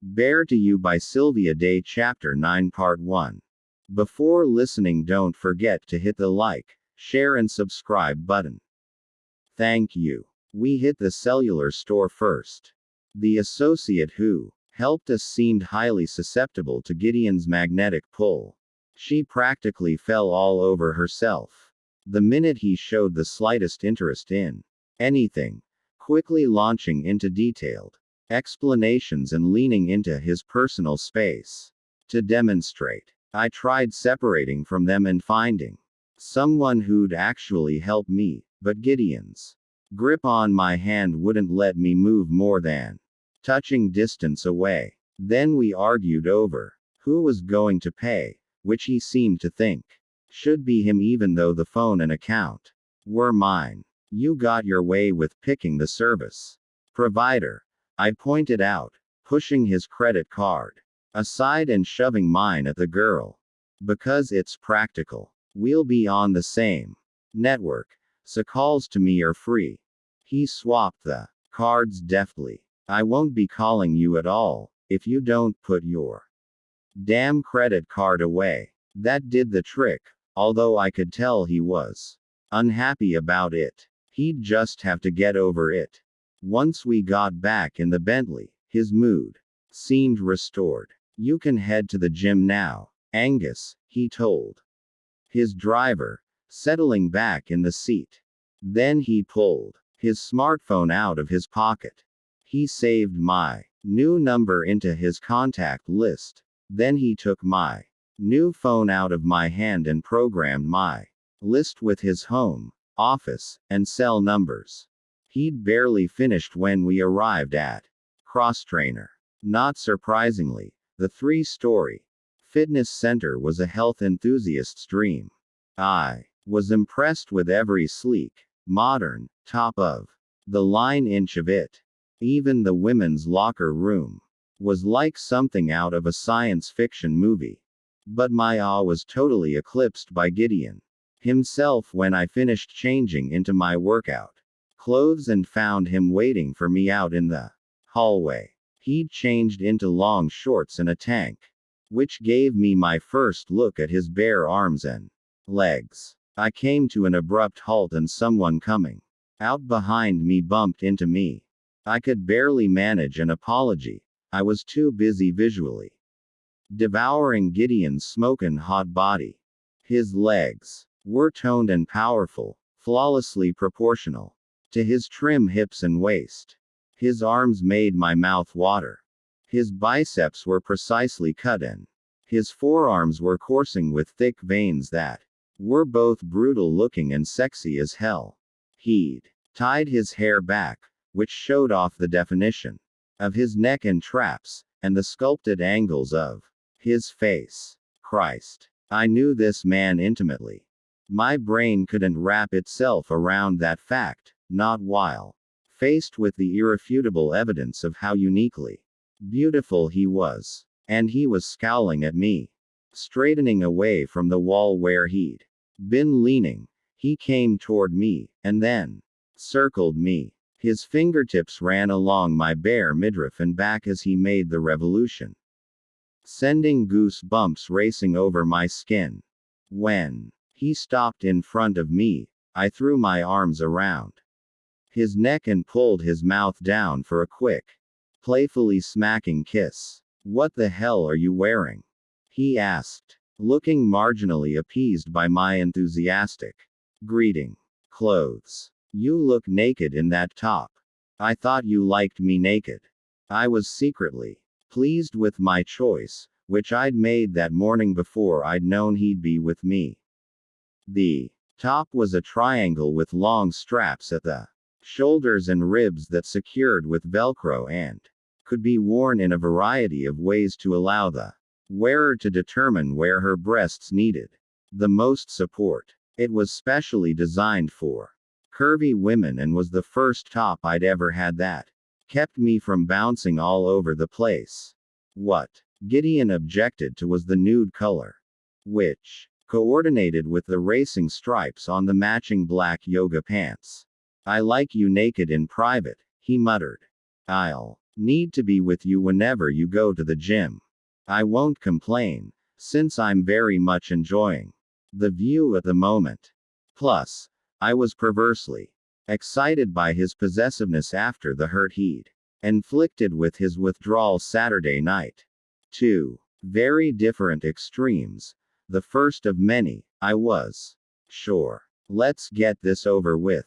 Bear to You by Sylvia Day Chapter 9 Part 1. Before listening, don't forget to hit the like, share and subscribe button. Thank you. We hit the cellular store first. The associate who helped us seemed highly susceptible to Gideon's magnetic pull. She practically fell all over herself the minute he showed the slightest interest in anything, quickly launching into detailed explanations and leaning into his personal space to demonstrate. I tried separating from them and finding someone who'd actually help me, but Gideon's grip on my hand wouldn't let me move more than touching distance away. Then we argued over who was going to pay, which he seemed to think should be him, even though the phone and account were mine. You got your way with picking the service provider, I pointed out, pushing his credit card aside and shoving mine at the girl. Because it's practical. We'll be on the same network, so calls to me are free. He swapped the cards deftly. I won't be calling you at all if you don't put your damn credit card away. That did the trick, although I could tell he was unhappy about it. He'd just have to get over it. Once we got back in the Bentley, his mood seemed restored. You can head to the gym now, Angus, he told his driver, settling back in the seat. Then he pulled his smartphone out of his pocket. He saved my new number into his contact list. Then he took my new phone out of my hand and programmed my list with his home, office, and cell numbers. He'd barely finished when we arrived at Cross Trainer. Not surprisingly, the 3-story fitness center was a health enthusiast's dream. I was impressed with every sleek, modern, top-of-the-line inch of it. Even the women's locker room was like something out of a science fiction movie. But my awe was totally eclipsed by Gideon himself when I finished changing into my workout clothes and found him waiting for me out in the hallway. He'd changed into long shorts and a tank, which gave me my first look at his bare arms and legs. I came to an abrupt halt and someone coming out behind me bumped into me. I could barely manage an apology. I was too busy visually devouring Gideon's smoking hot body. His legs were toned and powerful, flawlessly proportional to his trim hips and waist. His arms made my mouth water. His biceps were precisely cut and his forearms were coursing with thick veins that were both brutal looking and sexy as hell. He'd tied his hair back, which showed off the definition of his neck and traps, and the sculpted angles of his face. Christ. I knew this man intimately. My brain couldn't wrap itself around that fact, not while faced with the irrefutable evidence of how uniquely beautiful he was. And he was scowling at me. Straightening away from the wall where he'd been leaning, he came toward me, and then circled me. His fingertips ran along my bare midriff and back as he made the revolution, sending goosebumps racing over my skin. When he stopped in front of me, I threw my arms around his neck and pulled his mouth down for a quick, playfully smacking kiss. What the hell are you wearing? He asked, looking marginally appeased by my enthusiastic greeting. Clothes. You look naked in that top. I thought you liked me naked. I was secretly pleased with my choice, which I'd made that morning before I'd known he'd be with me. The top was a triangle with long straps at the shoulders and ribs that secured with Velcro and could be worn in a variety of ways to allow the wearer to determine where her breasts needed the most support. It was specially designed for curvy women and was the first top I'd ever had that kept me from bouncing all over the place. What Gideon objected to was the nude color, which coordinated with the racing stripes on the matching black yoga pants. I like you naked in private, he muttered. I'll Need to be with you whenever you go to the gym. I won't complain, since I'm very much enjoying the view at the moment. Plus, I was perversely excited by his possessiveness after the hurt he'd inflicted with his withdrawal Saturday night. 2 very different extremes. The first of many. I was sure. Let's get this over with.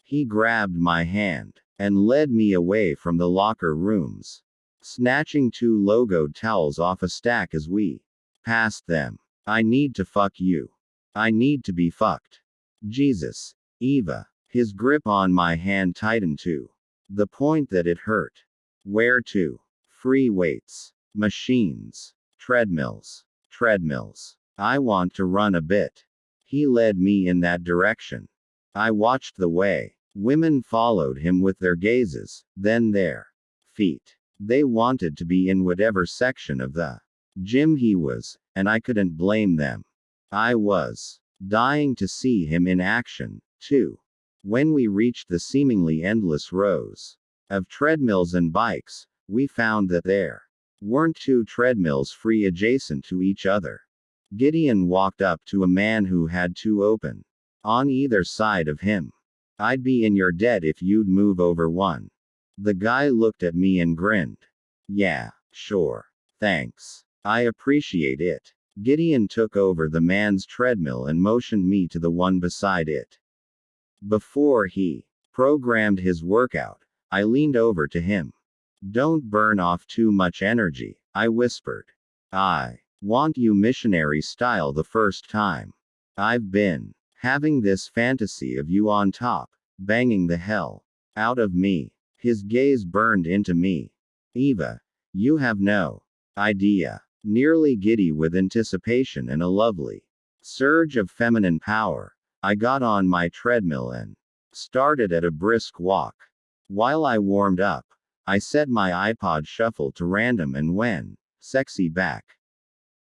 He grabbed my hand and led me away from the locker rooms, snatching 2 logoed towels off a stack as we passed them. I need to fuck you. I need to be fucked. Jesus. Eva. His grip on my hand tightened to the point that it hurt. Where to? Free weights. Machines. Treadmills. Treadmills. I want to run a bit. He led me in that direction. I watched the way. Women followed him with their gazes, then their feet. They wanted to be in whatever section of the gym he was, and I couldn't blame them. I was dying to see him in action, too. When we reached the seemingly endless rows of treadmills and bikes, we found that there weren't 2 treadmills free adjacent to each other. Gideon walked up to a man who had 2 open on either side of him. I'd be in your debt if you'd move over one. The guy looked at me and grinned. Yeah, sure. Thanks. I appreciate it. Gideon took over the man's treadmill and motioned me to the one beside it. Before he programmed his workout, I leaned over to him. Don't burn off too much energy, I whispered. I want you missionary style the first time. I've been having this fantasy of you on top, banging the hell out of me. His gaze burned into me. Eva, you have no idea. Nearly giddy with anticipation and a lovely surge of feminine power, I got on my treadmill and started at a brisk walk. While I warmed up, I set my iPod shuffle to random, and when Sexy Back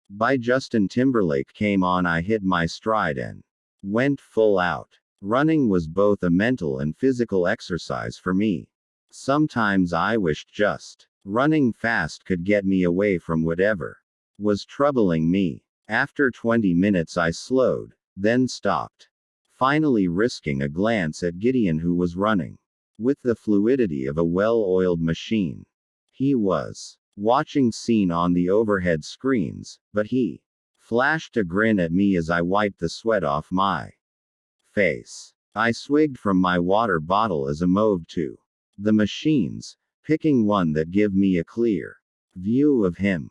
by Justin Timberlake came on, I hit my stride and went full out. Running was both a mental and physical exercise for me. Sometimes I wished just running fast could get me away from whatever was troubling me. After 20 minutes I slowed, then stopped, finally risking a glance at Gideon, who was running with the fluidity of a well-oiled machine. He was watching scene on the overhead screens, but he flashed a grin at me as I wiped the sweat off my face. I swigged from my water bottle as I moved to the machines, picking one that gave me a clear view of him.